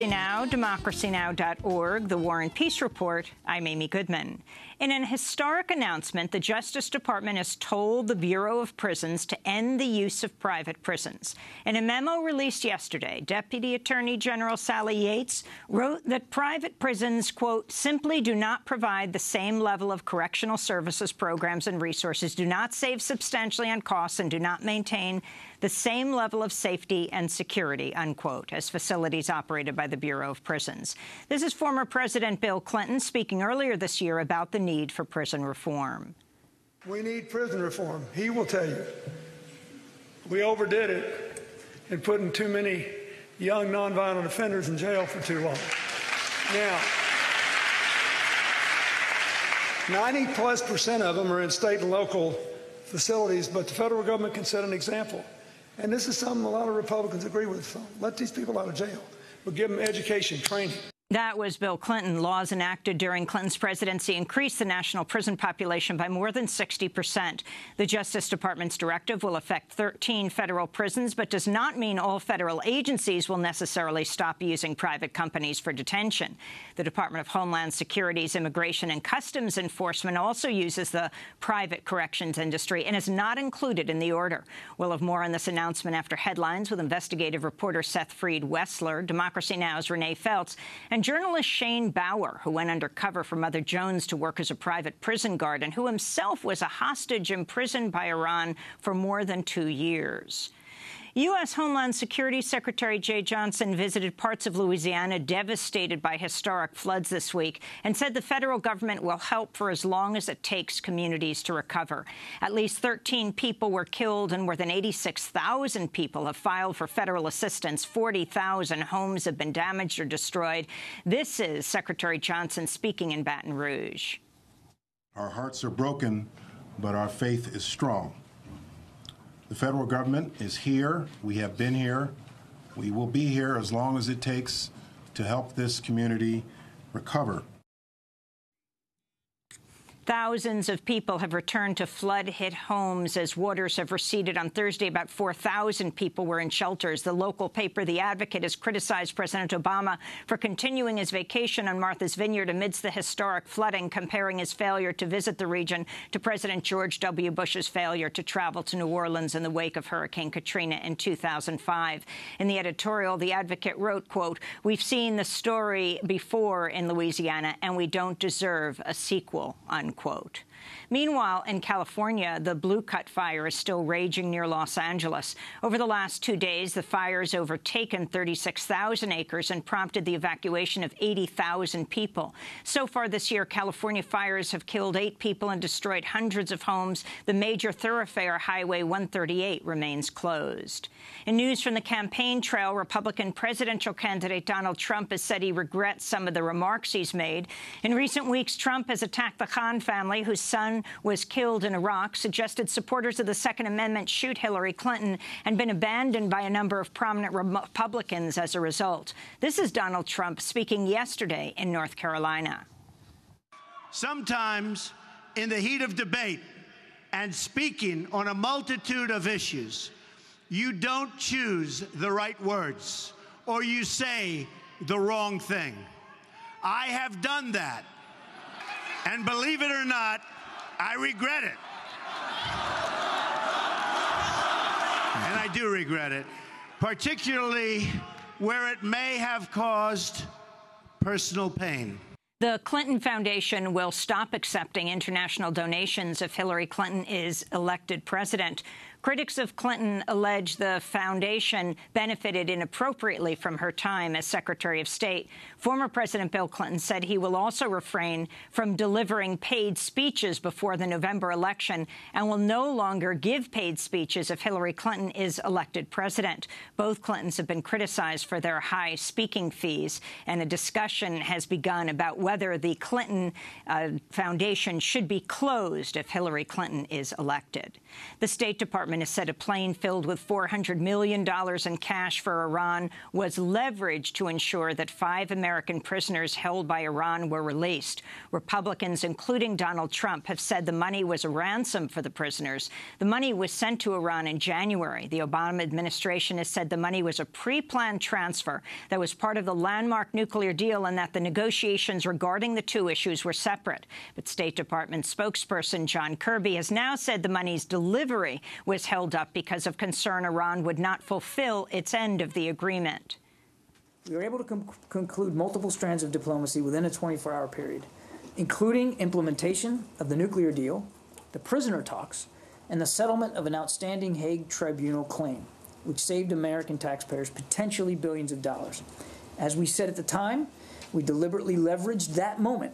Now, democracynow.org, The War and Peace Report. I'm Amy Goodman. In an historic announcement, the Justice Department has told the Bureau of Prisons to end the use of private prisons. In a memo released yesterday, Deputy Attorney General Sally Yates wrote that private prisons, quote, simply do not provide the same level of correctional services, programs, and resources, do not save substantially on costs, and do not maintain the same level of safety and security, unquote, as facilities operated by the Bureau of Prisons. This is former President Bill Clinton speaking earlier this year about the need for prison reform. We need prison reform. He will tell you. We overdid it in putting too many young nonviolent offenders in jail for too long. Now, 90+% of them are in state and local facilities, but the federal government can set an example. And this is something a lot of Republicans agree with. So let these people out of jail. We'll give them education, training. That was Bill Clinton. Laws enacted during Clinton's presidency increased the national prison population by more than 60%. The Justice Department's directive will affect 13 federal prisons, but does not mean all federal agencies will necessarily stop using private companies for detention. The Department of Homeland Security's Immigration and Customs Enforcement also uses the private corrections industry and is not included in the order. We'll have more on this announcement after headlines with investigative reporter Seth Freed-Wessler, Democracy Now!'s Renee Feltz, and journalist Shane Bauer, who went undercover for Mother Jones to work as a private prison guard and who himself was a hostage imprisoned by Iran for more than 2 years. U.S. Homeland Security Secretary Jay Johnson visited parts of Louisiana devastated by historic floods this week and said the federal government will help for as long as it takes communities to recover. At least 13 people were killed and more than 86,000 people have filed for federal assistance. 40,000 homes have been damaged or destroyed. This is Secretary Johnson speaking in Baton Rouge. Our hearts are broken, but our faith is strong. The federal government is here. We have been here. We will be here as long as it takes to help this community recover. Thousands of people have returned to flood-hit homes as waters have receded. On Thursday, about 4,000 people were in shelters. The local paper, The Advocate, has criticized President Obama for continuing his vacation on Martha's Vineyard amidst the historic flooding, comparing his failure to visit the region to President George W. Bush's failure to travel to New Orleans in the wake of Hurricane Katrina in 2005. In the editorial, The Advocate wrote, quote, "We've seen the story before in Louisiana, and we don't deserve a sequel," unquote. Meanwhile, in California, the Blue Cut fire is still raging near Los Angeles. Over the last 2 days, the fire has overtaken 36,000 acres and prompted the evacuation of 80,000 people. So far this year, California fires have killed 8 people and destroyed hundreds of homes. The major thoroughfare, Highway 138, remains closed. In news from the campaign trail, Republican presidential candidate Donald Trump has said he regrets some of the remarks he's made. In recent weeks, Trump has attacked the Khan family, whose son was killed in Iraq, suggested supporters of the Second Amendment shoot Hillary Clinton, and been abandoned by a number of prominent Republicans as a result. This is Donald Trump speaking yesterday in North Carolina. Sometimes, in the heat of debate and speaking on a multitude of issues, you don't choose the right words, or you say the wrong thing. I have done that. And believe it or not, I regret it. And I do regret it, particularly where it may have caused personal pain. The Clinton Foundation will stop accepting international donations if Hillary Clinton is elected president. Critics of Clinton allege the foundation benefited inappropriately from her time as Secretary of State. Former President Bill Clinton said he will also refrain from delivering paid speeches before the November election and will no longer give paid speeches if Hillary Clinton is elected president. Both Clintons have been criticized for their high speaking fees, and a discussion has begun about whether the Clinton Foundation should be closed if Hillary Clinton is elected. The State Department Department has said a plane filled with $400 million in cash for Iran was leveraged to ensure that 5 American prisoners held by Iran were released. Republicans, including Donald Trump, have said the money was a ransom for the prisoners. The money was sent to Iran in January. The Obama administration has said the money was a pre-planned transfer that was part of the landmark nuclear deal and that the negotiations regarding the two issues were separate. But State Department spokesperson John Kirby has now said the money's delivery was held up because of concern Iran would not fulfill its end of the agreement. We were able to conclude multiple strands of diplomacy within a 24-hour period, including implementation of the nuclear deal, the prisoner talks, and the settlement of an outstanding Hague Tribunal claim, which saved American taxpayers potentially billions of dollars. As we said at the time, we deliberately leveraged that moment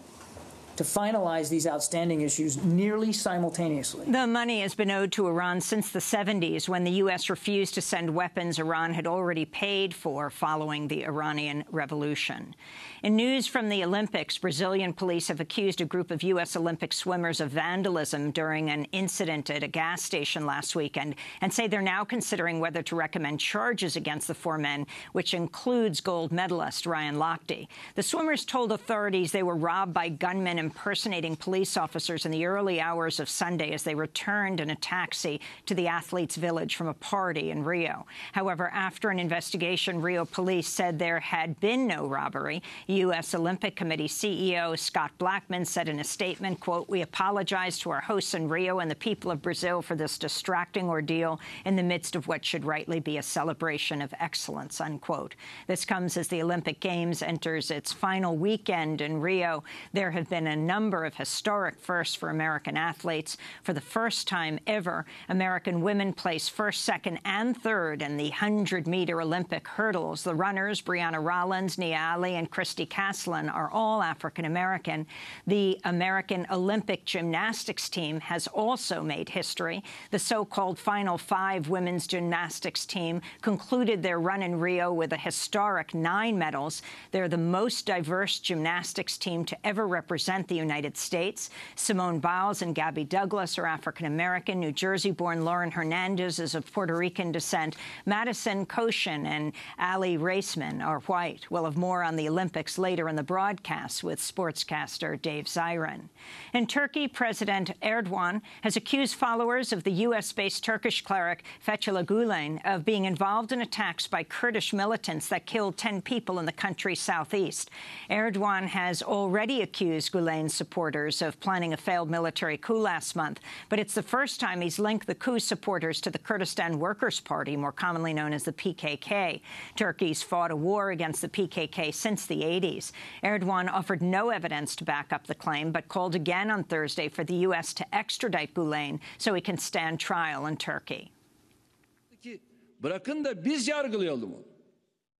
to finalize these outstanding issues nearly simultaneously. The money has been owed to Iran since the 70s, when the U.S. refused to send weapons Iran had already paid for following the Iranian Revolution. In news from the Olympics, Brazilian police have accused a group of U.S. Olympic swimmers of vandalism during an incident at a gas station last weekend and say they're now considering whether to recommend charges against the 4 men, which includes gold medalist Ryan Lochte. The swimmers told authorities they were robbed by gunmen impersonating police officers in the early hours of Sunday as they returned in a taxi to the athletes' village from a party in Rio. However, after an investigation, Rio police said there had been no robbery. U.S. Olympic Committee CEO Scott Blackman said in a statement, quote, "We apologize to our hosts in Rio and the people of Brazil for this distracting ordeal in the midst of what should rightly be a celebration of excellence," unquote. This comes as the Olympic Games enters its final weekend in Rio. There have been a number of historic firsts for American athletes. For the first time ever, American women placed first, second, and third in the 100-meter Olympic hurdles. The runners, Brianna Rollins, Nia Ali, and Christy Caslin, are all African-American. The American Olympic gymnastics team has also made history. The so-called Final 5 women's gymnastics team concluded their run in Rio with a historic 9 medals. They're the most diverse gymnastics team to ever represent the United States. Simone Biles and Gabby Douglas are African-American. New Jersey-born Lauren Hernandez is of Puerto Rican descent. Madison Koshin and Ali Raceman are white. We'll have more on the Olympics later in the broadcast with sportscaster Dave Zirin. In Turkey, President Erdogan has accused followers of the U.S.-based Turkish cleric Fethullah Gulen of being involved in attacks by Kurdish militants that killed 10 people in the country's southeast. Erdogan has already accused Gulen's supporters of planning a failed military coup last month, but it's the first time he's linked the coup supporters to the Kurdistan Workers' Party, more commonly known as the PKK. Turkey's fought a war against the PKK since the 80s. Erdogan offered no evidence to back up the claim, but called again on Thursday for the U.S. to extradite Gulen so he can stand trial in Turkey.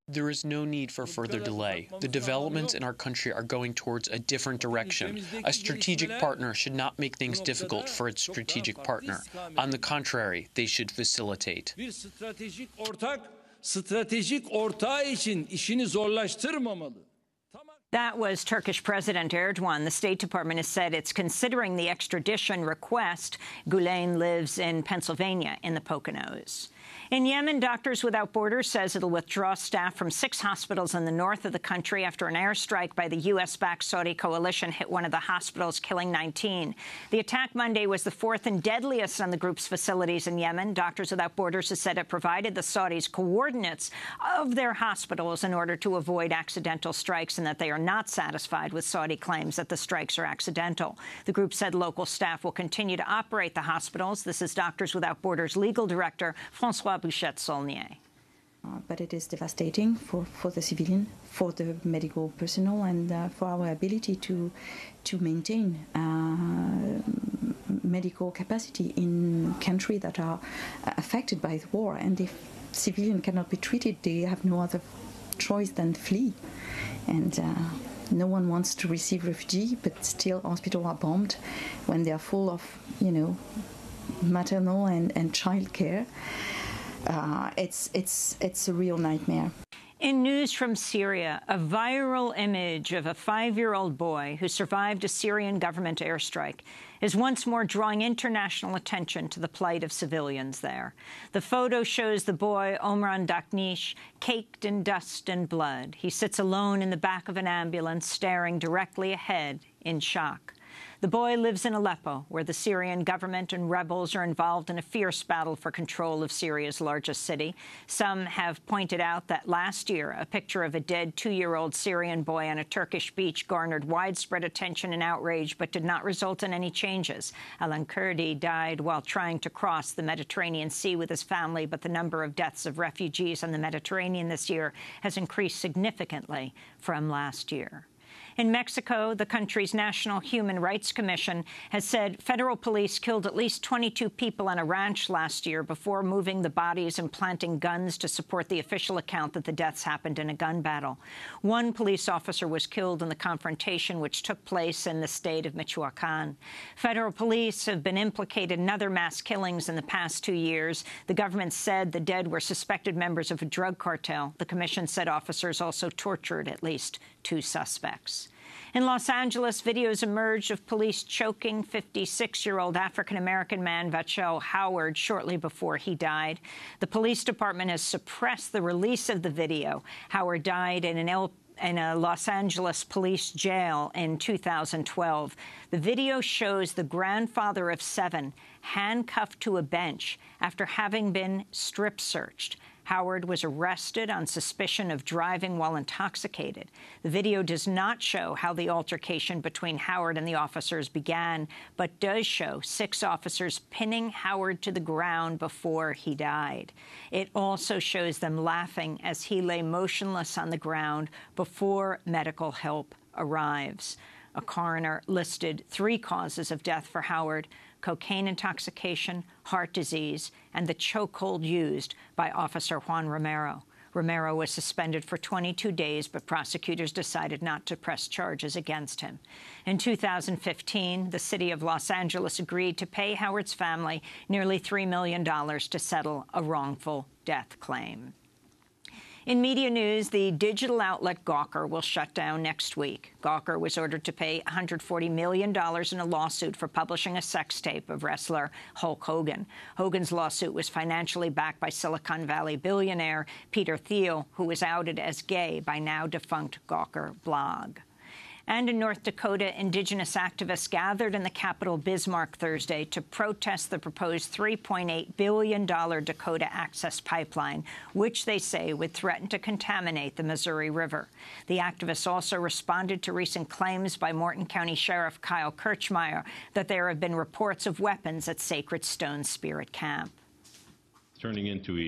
There is no need for further delay. The developments in our country are going towards a different direction. A strategic partner should not make things difficult for its strategic partner. On the contrary, they should facilitate. That was Turkish President Erdogan. The State Department has said it's considering the extradition request. Gulen lives in Pennsylvania in the Poconos. In Yemen, Doctors Without Borders says it'll withdraw staff from 6 hospitals in the north of the country after an airstrike by the U.S.-backed Saudi coalition hit one of the hospitals, killing 19. The attack Monday was the 4th and deadliest on the group's facilities in Yemen. Doctors Without Borders has said it provided the Saudis coordinates of their hospitals in order to avoid accidental strikes and that they are not satisfied with Saudi claims that the strikes are accidental. The group said local staff will continue to operate the hospitals. This is Doctors Without Borders legal director, François Bouchette-Saulnier. But it is devastating for the civilian, for the medical personnel, and for our ability to maintain medical capacity in countries that are affected by the war. And if civilians cannot be treated, they have no other choice than flee. And no one wants to receive refugees, but still hospitals are bombed when they are full of, maternal and child care. It's a real nightmare. In news from Syria, a viral image of a 5-year-old boy who survived a Syrian government airstrike is once more drawing international attention to the plight of civilians there. The photo shows the boy, Omran Daknish, caked in dust and blood. He sits alone in the back of an ambulance, staring directly ahead in shock. The boy lives in Aleppo, where the Syrian government and rebels are involved in a fierce battle for control of Syria's largest city. Some have pointed out that last year, a picture of a dead 2-year-old Syrian boy on a Turkish beach garnered widespread attention and outrage, but did not result in any changes. Alan Kurdi died while trying to cross the Mediterranean Sea with his family, but the number of deaths of refugees on the Mediterranean this year has increased significantly from last year. In Mexico, the country's National Human Rights Commission has said federal police killed at least 22 people on a ranch last year before moving the bodies and planting guns to support the official account that the deaths happened in a gun battle. One police officer was killed in the confrontation which took place in the state of Michoacan. Federal police have been implicated in other mass killings in the past 2 years. The government said the dead were suspected members of a drug cartel. The commission said officers also tortured at least 2 suspects. In Los Angeles, videos emerged of police choking 56-year-old African-American man Vachel Howard shortly before he died. The police department has suppressed the release of the video. Howard died in a Los Angeles police jail in 2012. The video shows the grandfather of 7 handcuffed to a bench after having been strip searched. Howard was arrested on suspicion of driving while intoxicated. The video does not show how the altercation between Howard and the officers began, but does show 6 officers pinning Howard to the ground before he died. It also shows them laughing as he lay motionless on the ground before medical help arrives. A coroner listed 3 causes of death for Howard: cocaine intoxication, heart disease, and the chokehold used by Officer Juan Romero. Romero was suspended for 22 days, but prosecutors decided not to press charges against him. In 2015, the city of Los Angeles agreed to pay Howard's family nearly $3 million to settle a wrongful death claim. In media news, the digital outlet Gawker will shut down next week. Gawker was ordered to pay $140 million in a lawsuit for publishing a sex tape of wrestler Hulk Hogan. Hogan's lawsuit was financially backed by Silicon Valley billionaire Peter Thiel, who was outed as gay by now-defunct Gawker blog. And in North Dakota, indigenous activists gathered in the capital Bismarck Thursday to protest the proposed $3.8 billion Dakota Access Pipeline, which they say would threaten to contaminate the Missouri River. The activists also responded to recent claims by Morton County Sheriff Kyle Kirchmeier that there have been reports of weapons at Sacred Stone Spirit Camp. It's turning into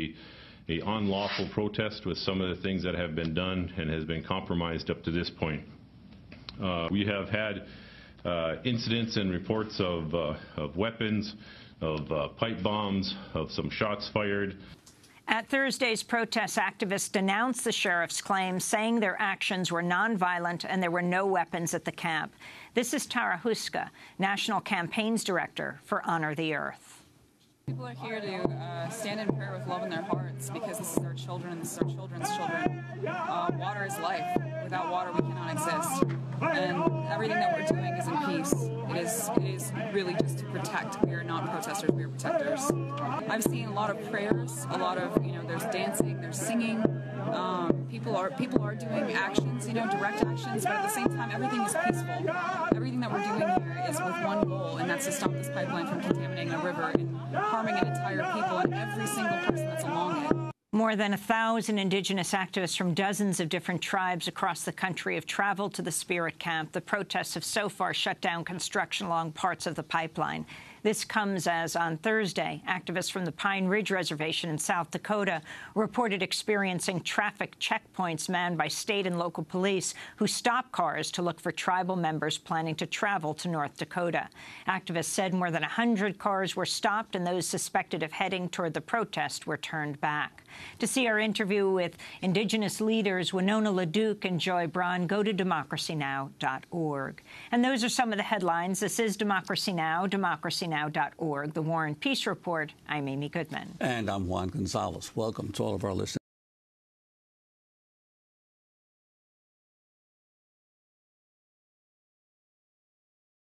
a unlawful protest with some of the things that have been done and has been compromised up to this point. We have had incidents and reports of weapons, of pipe bombs, of some shots fired. At Thursday's protests, activists denounced the sheriff's claims, saying their actions were nonviolent and there were no weapons at the camp. This is Tara Huska, National Campaigns Director for Honor the Earth. People are here to stand in prayer with love in their hearts because this is our children and this is our children's children. Water is life. Without water, we cannot exist. And everything that we're doing is in peace. It is really just to protect. We are not protesters, we are protectors. I've seen a lot of prayers, a lot of, there's dancing, there's singing. People are doing actions, direct actions, but at the same time, everything is peaceful. Everything that we're doing here is with one goal, and that's to stop this pipeline from contaminating a river and harming an entire people and every single person that's along it. More than 1,000 indigenous activists from dozens of different tribes across the country have traveled to the Spirit Camp. The protests have so far shut down construction along parts of the pipeline. This comes as, on Thursday, activists from the Pine Ridge Reservation in South Dakota reported experiencing traffic checkpoints manned by state and local police who stopped cars to look for tribal members planning to travel to North Dakota. Activists said more than 100 cars were stopped and those suspected of heading toward the protest were turned back. To see our interview with Indigenous leaders Winona LaDuke and Joy Braun, go to democracynow.org. And those are some of the headlines. This is Democracy Now!, democracynow.org. The War and Peace Report. I'm Amy Goodman. And I'm Juan Gonzalez. Welcome to all of our listeners.